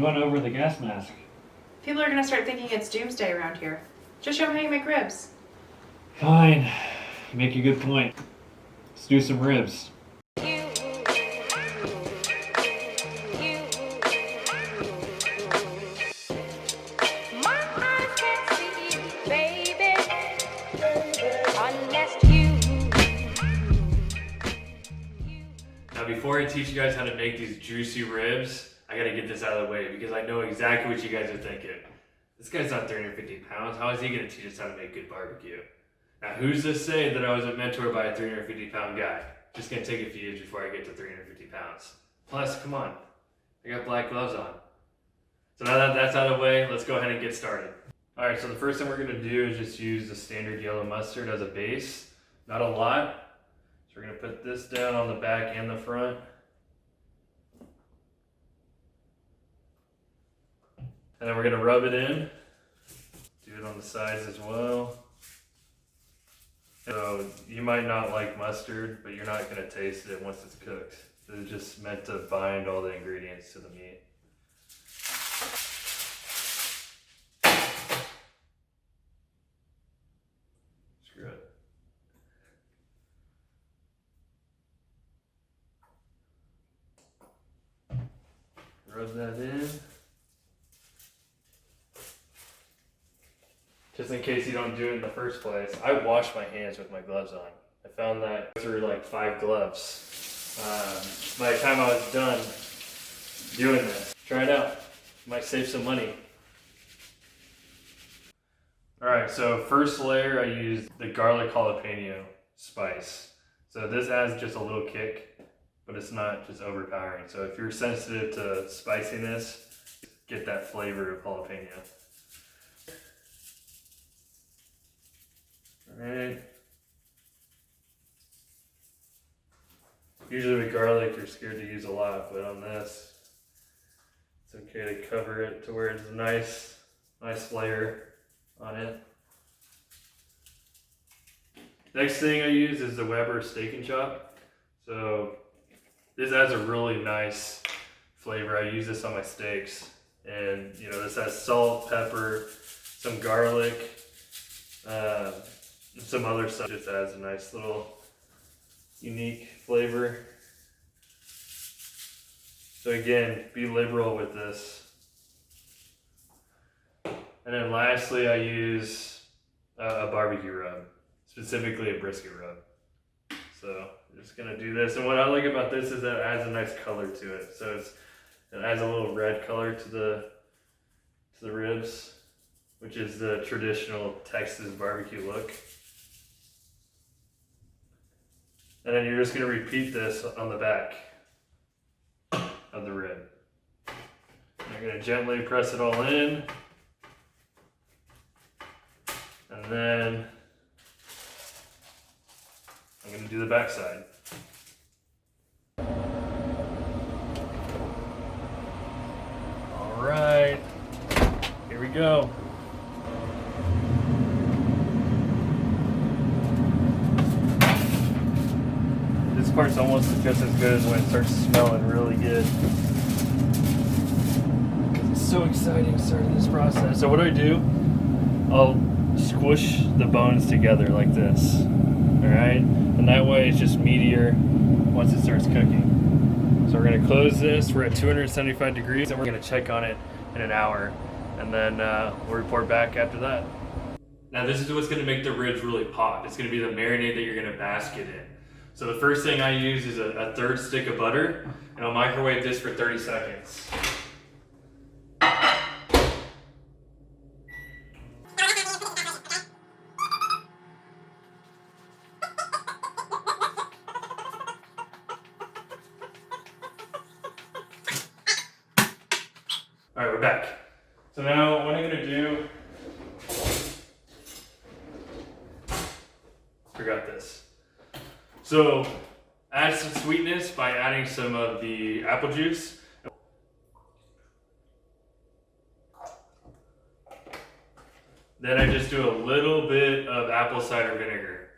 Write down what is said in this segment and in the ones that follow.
going over the gas mask? People are gonna start thinking it's doomsday around here. Just show them how you make ribs. Fine. You make a good point. Let's do some ribs. Now before I teach you guys how to make these juicy ribs, I gotta get this out of the way because I know exactly what you guys are thinking. This guy's not 350 pounds. How is he gonna teach us how to make good barbecue? Now who's to say that I was mentored by a 350 pound guy? Just gonna take a few years before I get to 350 pounds. Plus, come on, I got black gloves on. So now that that's out of the way, let's go ahead and get started. All right, so the first thing we're gonna do is just use the standard yellow mustard as a base. Not a lot. So we're gonna put this down on the back and the front. And then we're gonna rub it in. Do it on the sides as well. So you might not like mustard, but you're not gonna taste it once it's cooked. It's just meant to bind all the ingredients to the meat. Screw it. Rub that in. Just in case you don't do it in the first place. I wash my hands with my gloves on. I found that through like 5 gloves. By the time I was done doing this, try it out. Might save some money. Alright, so first layer I used the garlic jalapeno spice. So this adds just a little kick, but it's not just overpowering. So if you're sensitive to spiciness, get that flavor of jalapeno. Alright. Usually with garlic you're scared to use a lot, but on this it's okay to cover it to where it's a nice layer on it. Next thing I use is the Weber Steak and Chop. So this adds a really nice flavor. I use this on my steaks, and you know, this has salt, pepper, some garlic, and some other stuff. Just adds a nice little unique flavor. So again, be liberal with this. And then lastly, I use a barbecue rub, specifically a brisket rub. So I'm just gonna do this, and what I like about this is that it adds a nice color to it. So it adds a little red color to the ribs, which is the traditional Texas barbecue look. And then you're just gonna repeat this on the back of the rib. You're gonna gently press it all in, and then I'm gonna do the back side. All right, here we go. This part's almost just as good as when it starts smelling really good. It's so exciting starting this process. So what do? I'll squish the bones together like this. All right, and that way it's just meatier once it starts cooking. So we're gonna close this. We're at 275 degrees, and we're gonna check on it in an hour, and then we'll report back after that. Now this is what's gonna make the ribs really pop. It's gonna be the marinade that you're gonna bask it in. So the first thing I use is a 1/3 stick of butter, and I'll microwave this for 30 seconds. All right, we're back. So now what I'm gonna do, forgot this. So add some sweetness by adding some of the apple juice. Then I just do a little bit of apple cider vinegar.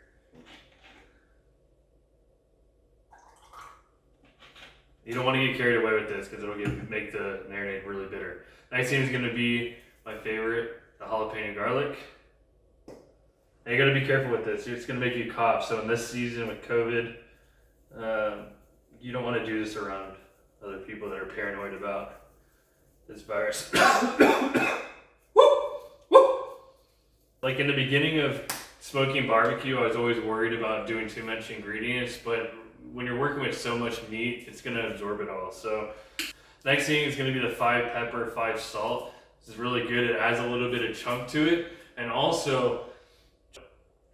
You don't want to get carried away with this because it'll make the marinade really bitter. Next thing is going to be my favorite, the jalapeno garlic. And you got to be careful with this. It's going to make you cough. So in this season with COVID, you don't want to do this around other people that are paranoid about this virus. Like in the beginning of smoking barbecue, I was always worried about doing too much ingredients, but when you're working with so much meat, it's gonna absorb it all. So next thing is gonna be the 5 pepper, 5 salt. This is really good. It adds a little bit of chunk to it. And also,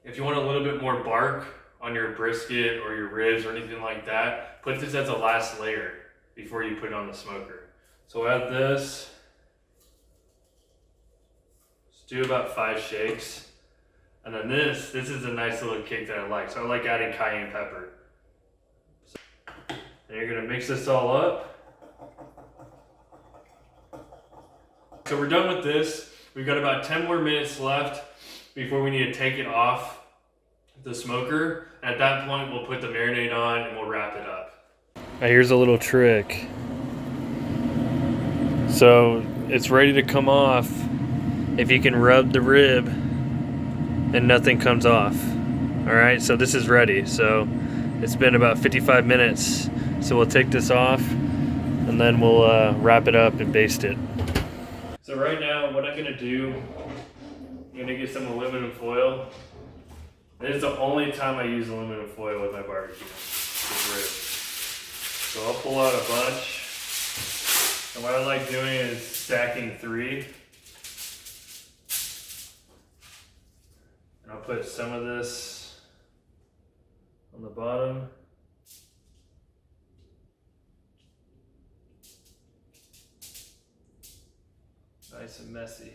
if you want a little bit more bark on your brisket or your ribs or anything like that, put this as a last layer before you put it on the smoker. So add this. Just do about 5 shakes. And then this is a nice little kick that I like. So I like adding cayenne pepper. And you're gonna mix this all up. So we're done with this. We've got about 10 more minutes left before we need to take it off the smoker. And at that point, we'll put the marinade on and we'll wrap it up. Now here's a little trick. So it's ready to come off. If you can rub the rib and nothing comes off. All right, so this is ready. So it's been about 55 minutes. So we'll take this off and then we'll wrap it up and baste it. So right now, what I'm gonna do, I'm gonna get some aluminum foil. This is the only time I use aluminum foil with my barbecue, with ribs. So I'll pull out a bunch. And what I like doing is stacking 3. And I'll put some of this on the bottom. Nice and messy.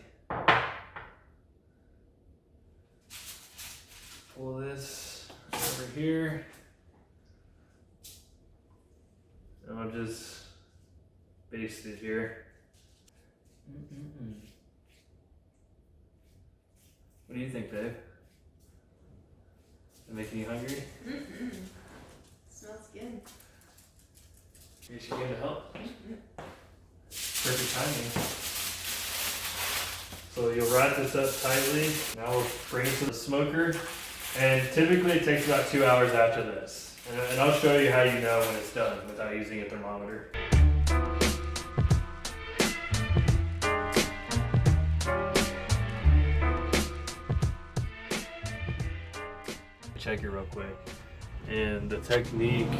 Pull this over here. And I'll just baste it here. What do you think, babe? Is it making you hungry? Smells good. You should get to help. Perfect timing. So you'll wrap this up tightly. Now we'll bring it to the smoker. And typically it takes about 2 hours after this. And I'll show you how you know when it's done without using a thermometer. Check it real quick. And the technique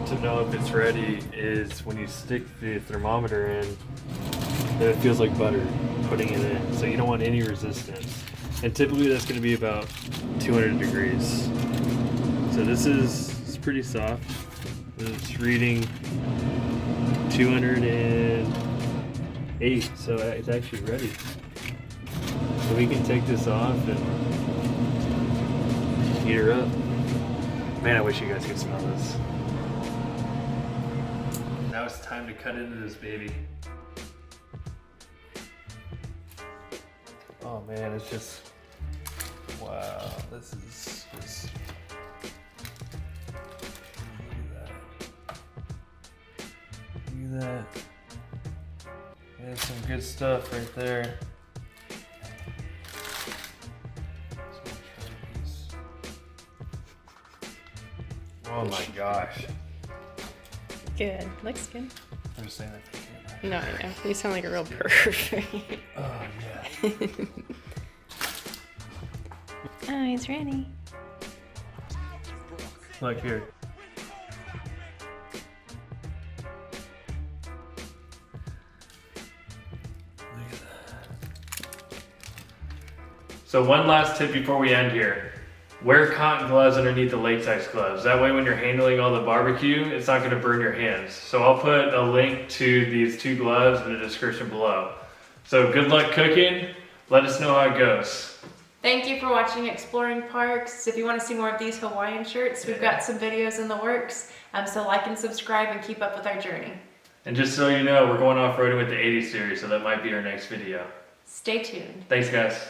to know if it's ready is when you stick the thermometer in, then it feels like butter putting it in. So you don't want any resistance. And typically that's going to be about 200 degrees. So this is pretty soft. It's reading 208, so it's actually ready. So we can take this off and heat her up. Man, I wish you guys could smell this. Now it's time to cut into this baby. Oh man, it's just, wow, this is just, look at that. There's some good stuff right there. Oh my gosh. Good. Looks good. I'm just saying that. No, I know. You sound like a real pervert. Oh yeah. Oh, he's ready. Look here. Look at that. So one last tip before we end here. Wear cotton gloves underneath the latex gloves. That way when you're handling all the barbecue, it's not gonna burn your hands. So I'll put a link to these 2 gloves in the description below. So good luck cooking. Let us know how it goes. Thank you for watching Exploring Parks. If you want to see more of these Hawaiian shirts, we've got some videos in the works. So like and subscribe and keep up with our journey. And just so you know, we're going off-roading with the 80 series, so that might be our next video. Stay tuned. Thanks guys.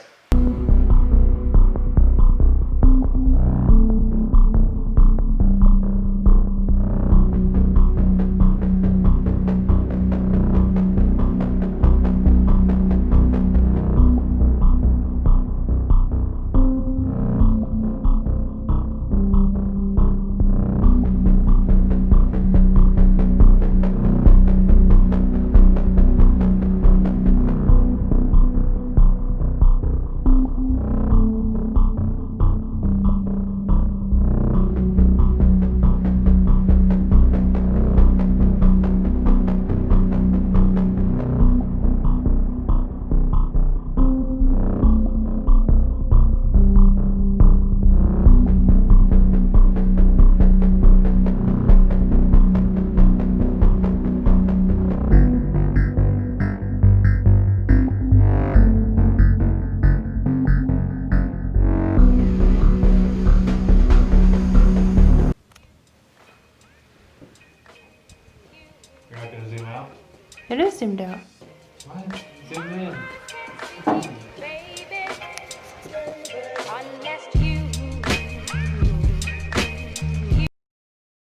Gonna zoom out? It is zoomed out. What? Zoom in. Baby, unless